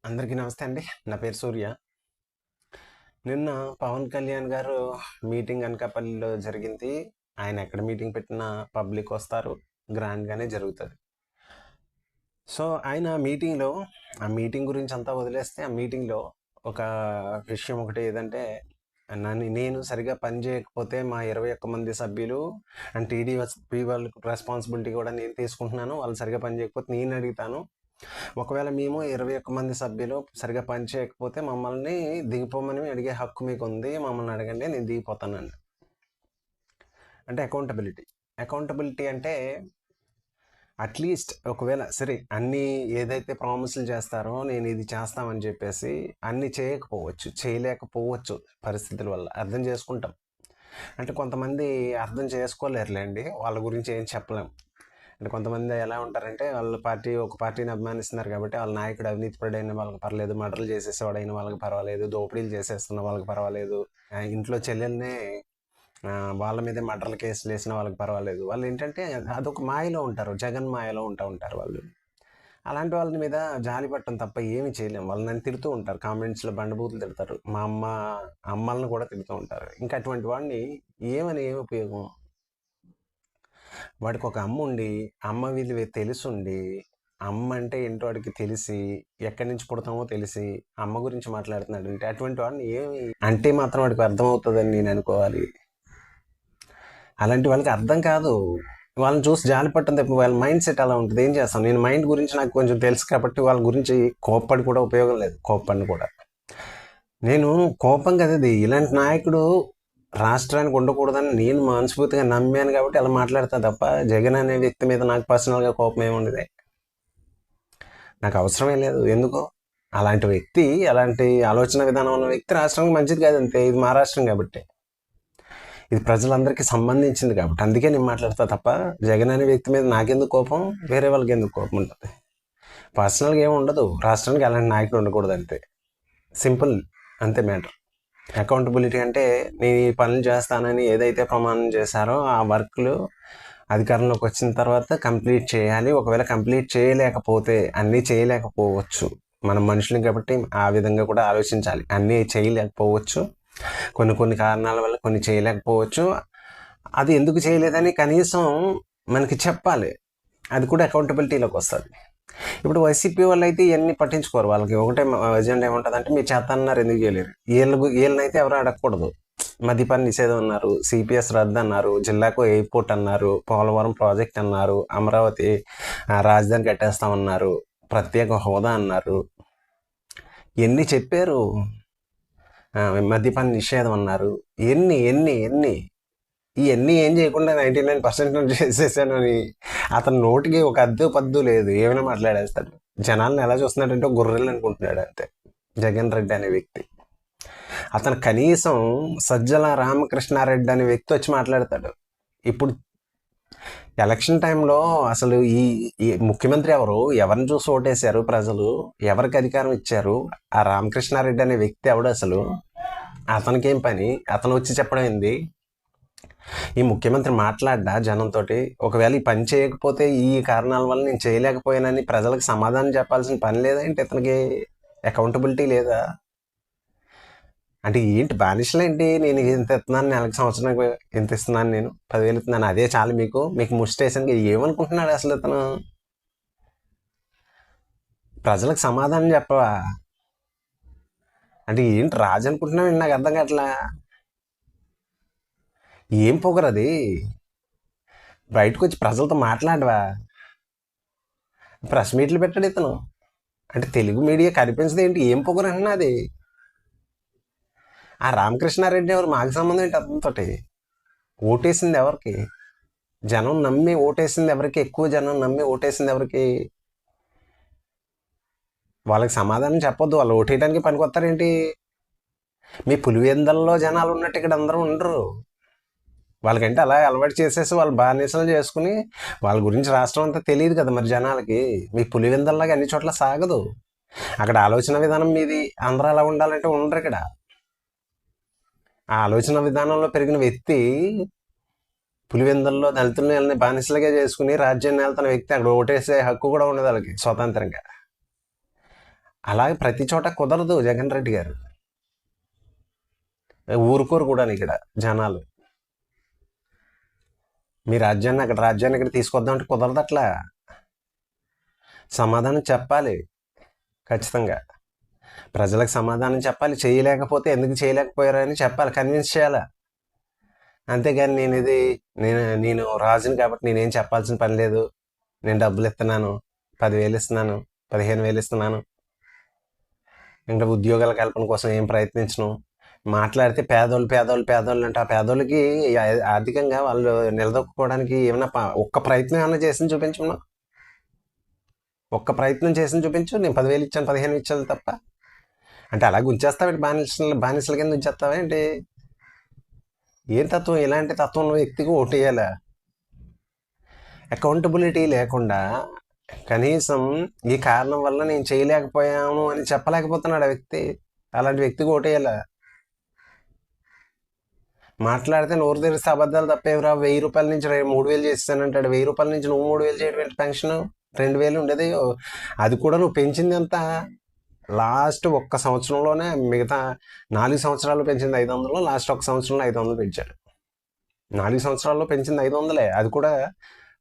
అందరికీ నమస్తే అండి. నా పేరు సూర్య. నిన్న పవన్ కళ్యాణ్ గారు మీటింగ్ అనకాపల్లిలో జరిగింది. ఆయన ఎక్కడ మీటింగ్ పెట్టినా పబ్లిక్ వస్తారు. గ్రాండ్‌గానే జరుగుతది. సో, ఆయన ఆ మీటింగ్ గురించి అంతా వదిలేస్తే, ఆ మీటింగ్‌లో ఒక విషయం ఒకటి ఏదంటే, నేను సరిగ్గా పని చేయకపోతే మా 21 మంది సభ్యులు అండ్ టీడీఎస్‌పీ వాళ్ళ రెస్పాన్సిబిలిటీ కూడా నేను తీసుకుంటున్నాను. వాళ్ళు సరిగ్గా పని చేయకపోతే నేను అడుగుతాను. ఒకవేళ మేము 21 మంది సభ్యులు సరిగ్గా పని చేయకపోతే మమ్మల్ని దిగిపోమని అడిగే హక్కు మీకుంది. మమ్మల్ని అడగండి, నేను దిగిపోతానండి. అంటే అకౌంటబిలిటీ. అకౌంటబిలిటీ అంటే అట్లీస్ట్ ఒకవేళ సరే అన్నీ ఏదైతే ప్రామిస్‌లు చేస్తారో నేను ఇది చేస్తామని చెప్పేసి అన్నీ చేయలేకపోవచ్చు పరిస్థితుల వల్ల. అర్థం చేసుకుంటాం. అంటే కొంతమంది అర్థం చేసుకోలేరులేండి. వాళ్ళ గురించి ఏం చెప్పలేం. అంటే కొంతమంది ఎలా ఉంటారంటే ఒక పార్టీని అభిమానిస్తున్నారు కాబట్టి వాళ్ళ నాయకుడు అవినీతిపరుడైన వాళ్ళకి పర్లేదు, మర్డర్లు చేసేసేవాడైన వాళ్ళకి పర్వాలేదు, దోపిడీలు చేసేస్తున్న వాళ్ళకి పర్వాలేదు, ఇంట్లో చెల్లెల్నే వాళ్ళ మీదే మర్డర్ల కేసులు వేసిన వాళ్ళకి పర్వాలేదు. వాళ్ళు ఏంటంటే అదొక మాయలో ఉంటారు, జగన్ మాయలో ఉంటారు వాళ్ళు. అలాంటి వాళ్ళ మీద జాలి పట్టడం తప్ప ఏమి చేయలేం. వాళ్ళు నన్ను తిడుతూ ఉంటారు, కామెంట్స్లో బండబూతులు తిడతారు, మా అమ్మల్ని కూడా తిడుతూ ఉంటారు. ఇంకా అటువంటి వాడిని ఏమి ఉపయోగం? వాడికి ఒక అమ్మ ఉండి, అమ్మ విలువ తెలుసుండి, అమ్మ అంటే ఏంటో వాడికి తెలిసి, ఎక్కడి నుంచి పుడతామో తెలిసి అమ్మ గురించి మాట్లాడుతున్నాడు అంటే అటువంటి వాడిని ఏమి అంటే మాత్రం వాడికి అర్థమవుతుందని నేను అనుకోవాలి. అలాంటి వాళ్ళకి అర్థం కాదు. వాళ్ళని చూసి జాలి పట్టడం తప్ప వాళ్ళ మైండ్ సెట్ అలా ఉంటుంది. ఏం చేస్తాం? నేను మైండ్ గురించి నాకు కొంచెం తెలుసు కాబట్టి వాళ్ళ గురించి కోప్పడి కూడా ఉపయోగం లేదు. కోప్పడిని కూడా నేను కోపం కదది. ఇలాంటి నాయకుడు రాష్ట్రానికి ఉండకూడదని నేను మనస్ఫూర్తిగా నమ్మాను కాబట్టి అలా మాట్లాడతా తప్ప జగన్ అనే వ్యక్తి మీద నాకు పర్సనల్గా కోపం ఏముండదు. నాకు అవసరమే లేదు. ఎందుకో అలాంటి ఆలోచన విధానం ఉన్న వ్యక్తి రాష్ట్రానికి మంచిది కాదంతే. ఇది మా రాష్ట్రం కాబట్టి, ఇది ప్రజలందరికీ సంబంధించింది కాబట్టి అందుకే నేను మాట్లాడతా తప్ప జగన్ అనే వ్యక్తి మీద నాకెందుకు కోపం, వేరే వాళ్ళకి ఎందుకు కోపం ఉంటుంది? పర్సనల్గా ఏమి ఉండదు. రాష్ట్రానికి అలాంటి నాయకుడు ఉండకూడదు అంతే. సింపుల్, అంతే మ్యాటర్. అకౌంటబిలిటీ అంటే నేను ఈ పనులు చేస్తానని ఏదైతే ప్రమాణం చేశారో ఆ వర్క్లు అధికారంలోకి వచ్చిన తర్వాత కంప్లీట్ చేయాలి. ఒకవేళ కంప్లీట్ చేయలేకపోతే, అన్నీ చేయలేకపోవచ్చు, మనం మనుషులం కాబట్టి ఆ విధంగా కూడా ఆలోచించాలి. అన్నీ చేయలేకపోవచ్చు, కొన్ని కారణాల వల్ల కొన్ని చేయలేకపోవచ్చు. అది ఎందుకు చేయలేదని కనీసం మనకి చెప్పాలి. అది కూడా అకౌంటబిలిటీలోకి వస్తుంది. ఇప్పుడు వైసీపీ వాళ్ళు అయితే ఇవన్నీ పట్టించుకోరు. వాళ్ళకి ఒకటే ఎజెండా ఏముంటుంది అంటే మీరు చేత అన్నారు, ఎందుకు చేయలేరు? వీళ్ళనైతే ఎవరు అడగకూడదు. మద్యపాన నిషేధం అన్నారు, సిపిఎస్ రద్దు అన్నారు, జిల్లాకు ఎయిర్పోర్ట్ అన్నారు, పోలవరం ప్రాజెక్ట్ అన్నారు, అమరావతి రాజధాని కట్టేస్తామన్నారు, ప్రత్యేక హోదా అన్నారు, ఎన్ని చెప్పారు. మద్యపాన నిషేధం అన్నారు. ఎన్ని ఎన్ని ఎన్ని ఇవన్నీ ఏం చేయకుండా 99% చేసేసానని అతని నోటికి ఒక అద్దు పద్దు లేదు, ఏమైనా మాట్లాడేస్తాడు. జనాలను ఎలా చూస్తున్నాడంటే గొర్రెలు అనుకుంటున్నాడు అంతే జగన్ రెడ్డి అనే వ్యక్తి. అతను కనీసం సజ్జల రామకృష్ణారెడ్డి అనే వ్యక్తి వచ్చి మాట్లాడతాడు. ఇప్పుడు ఎలక్షన్ టైంలో అసలు ఈ ముఖ్యమంత్రి ఎవరిని చూసి ఓటేశారు ప్రజలు, ఎవరికి అధికారం ఇచ్చారు? ఆ రామకృష్ణారెడ్డి అనే వ్యక్తి ఎవడు అసలు? అతనికేం పని? అతను వచ్చి చెప్పడం ఏంది? ఈ ముఖ్యమంత్రి మాట్లాడ్డా జనంతో? ఒకవేళ ఈ పని చేయకపోతే ఈ కారణాల వల్ల నేను చేయలేకపోయానని ప్రజలకు సమాధానం చెప్పాల్సిన పని లేదా ఏంటి? ఇతనికి అకౌంటబిలిటీ లేదా? అంటే ఏంటి బానిసలేంటి? నేను ఇంత ఇస్తున్నాను, నెలకు సంవత్సరానికి ఎంత ఇస్తున్నాను, నేను 10,000 ఇస్తున్నాను, అదే చాలు మీకు ముస్టేషన్కి ఏమనుకుంటున్నాడు అసలు ఇతను? ప్రజలకు సమాధానం చెప్పవా? అంటే ఏంటి రాజు అనుకుంటున్నావు? నాకు అర్థం కావట్లా. ఏం పొగరది? బయటకు వచ్చి ప్రజలతో మాట్లాడవా? ప్రెస్ మీట్లు పెట్టాడు ఇతను. అంటే తెలుగు మీడియా కనిపించదు ఏంటి? ఏం పొగరు అంటున్నది? ఆ రామకృష్ణారెడ్డి ఎవరు? మాకు సంబంధం ఏంటి అతనితోటి? ఓటేసింది ఎవరికి? జనం నమ్మి ఓటేసింది ఎవరికి? ఎక్కువ జనం నమ్మి ఓటేసింది ఎవరికి? వాళ్ళకి సమాధానం చెప్పొద్దు. వాళ్ళు ఓటేయడానికి పనికొస్తారేంటి? మీ పులివెందల్లో జనాలు ఉన్నట్టు ఇక్కడ అందరూ ఉండరు. వాళ్ళకంటే అలా అలవాటు చేసేసి వాళ్ళు బానిసలు చేసుకుని వాళ్ళ గురించి రాష్ట్రం అంతా తెలియదు కదా మరి జనాలకి. మీ పులివెందల్లాగా అన్ని చోట్ల సాగదు. అక్కడ ఆలోచన విధానం మీది అందరూ అలా ఉండాలంటే ఉండరు ఇక్కడ. ఆ ఆలోచన విధానంలో పెరిగిన వ్యక్తి పులివెందుల్లో దళితుల్ని బానిసలుగా చేసుకుని రాజ్యాన్ని వెళ్తున్న వ్యక్తి అక్కడ ఓటేసే హక్కు కూడా ఉండదు వాళ్ళకి స్వతంత్రంగా. అలాగే ప్రతి చోట కుదరదు జగన్ రెడ్డి గారు. ఊరుకోరు కూడా ఇక్కడ జనాలు. మీ రాజ్యాన్ని ఇక్కడ తీసుకొద్దామంటే కుదరదు అట్లా. సమాధానం చెప్పాలి ఖచ్చితంగా. ప్రజలకు సమాధానం చెప్పాలి. చేయలేకపోతే ఎందుకు చేయలేకపోయారు అని చెప్పాలి, కన్విన్స్ చేయాలి. అంతేగాని నేను రాజుని కాబట్టి నేనేం చెప్పాల్సిన పని లేదు, నేను డబ్బులు ఇస్తున్నాను, 10,000 ఇస్తున్నాను, 15,000 ఇస్తున్నాను, ఇంకా ఉద్యోగాల కల్పన కోసం ఏం ప్రయత్నించను, మాట్లాడితే పేదోళ్ళు అంటే ఆ పేదోళ్ళకి ఆర్థికంగా వాళ్ళు నిలదొక్కుకోవడానికి ఏమైనా ఒక్క ప్రయత్నం ఏమైనా చేసి చూపించు నాకు. ఒక్క ప్రయత్నం చేసి చూపించు. నేను 10,000 ఇచ్చాను, 15 ఇచ్చాను తప్ప. అంటే అలా ఉంచేస్తావేంటి? బానిసల కింద ఉంచేస్తావేంటి? ఏం తత్వం? ఇలాంటి తత్వం ఉన్న వ్యక్తికి ఓటేయాలా? అకౌంటబిలిటీ లేకుండా కనీసం ఈ కారణం వల్ల నేను చేయలేకపోయాను అని చెప్పలేకపోతున్నాడు ఆ వ్యక్తి. అలాంటి వ్యక్తికి ఓటేయాలా? మాట్లాడితే నోరు తెరిస్తే అబద్ధాలు తప్పేవిరా. 1,000 రూపాయల నుంచి 3,000 చేస్తానంటాడు. 1,000 రూపాయల నుంచి నువ్వు 3,000 చేయడం పెన్షన్ 2,000 ఉండేది. అది కూడా నువ్వు పెంచింది ఎంత? లాస్ట్ ఒక్క సంవత్సరంలోనే, మిగతా 4 సంవత్సరాలు పెంచింది 500, లాస్ట్ ఒక్క సంవత్సరంలో 500 పెంచాడు. 4 సంవత్సరాల్లో పెంచింది 500. అది కూడా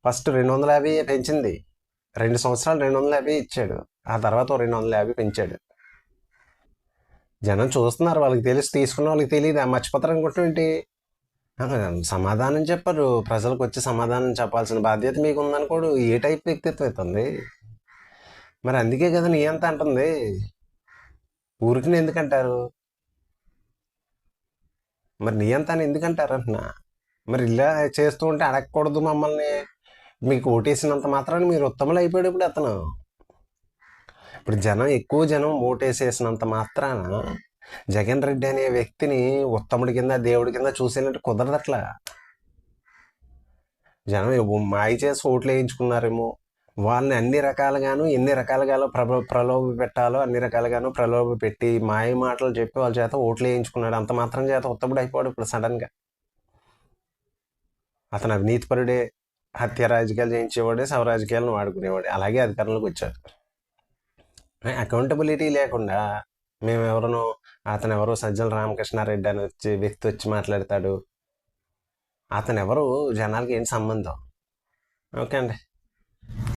ఫస్ట్ 250 పెంచింది. 2 సంవత్సరాలు 250 ఇచ్చాడు. ఆ తర్వాత 250 పెంచాడు. జనం చూస్తున్నారు, వాళ్ళకి తెలిసి తీసుకున్న వాళ్ళకి తెలియదు. మర్చిపోతారు అనుకుంటున్నాంటి. సమాధానం చెప్పరు. ప్రజలకు వచ్చి సమాధానం చెప్పాల్సిన బాధ్యత మీకు ఉందనుకోడు. ఏ టైప్ వ్యక్తిత్వం అవుతుంది మరి? అందుకే కదా నీ అంత అంటుంది. ఊరికి ఎందుకంటారు మరి? నీ అంతా ఎందుకంటారు అంటున్నా. మరి ఇలా చేస్తూ ఉంటే అడగకూడదు మమ్మల్ని. మీకు ఓటేసినంత మాత్రాన్ని మీరు ఉత్తములు అయిపోయాడు ఇప్పుడు అతను. ఇప్పుడు ఎక్కువ జనం ఓటేసేసినంత మాత్రాన జగన్ రెడ్డి అనే వ్యక్తిని ఉత్తముడి కింద, దేవుడి కింద చూసేనట్టు కుదరదు అట్లా. జనం మాయ చేసి ఓట్లు వేయించుకున్నారేమో. వాళ్ళని ఎన్ని రకాలుగానో ప్రలోభ పెట్టాలో అన్ని రకాలుగానో ప్రలోభ పెట్టి మాయ మాటలు చెప్పి వాళ్ళ చేత ఓట్లు వేయించుకున్నాడు. అంత మాత్రం చేత ఉత్తముడు అయిపోయాడు ఇప్పుడు సడన్గా. అతను అవినీతిపరుడే, హత్య రాజకీయాలు చేయించేవాడే, శవ రాజకీయాలను వాడుకునేవాడే. అలాగే అధికారంలోకి వచ్చారు. అకౌంటబిలిటీ లేకుండా అతను ఎవరో సజ్జల రామకృష్ణారెడ్డి అని వ్యక్తి వచ్చి మాట్లాడతాడు. అతను ఎవరు జనాలకి ఏంటి సంబంధం? ఓకే అండి.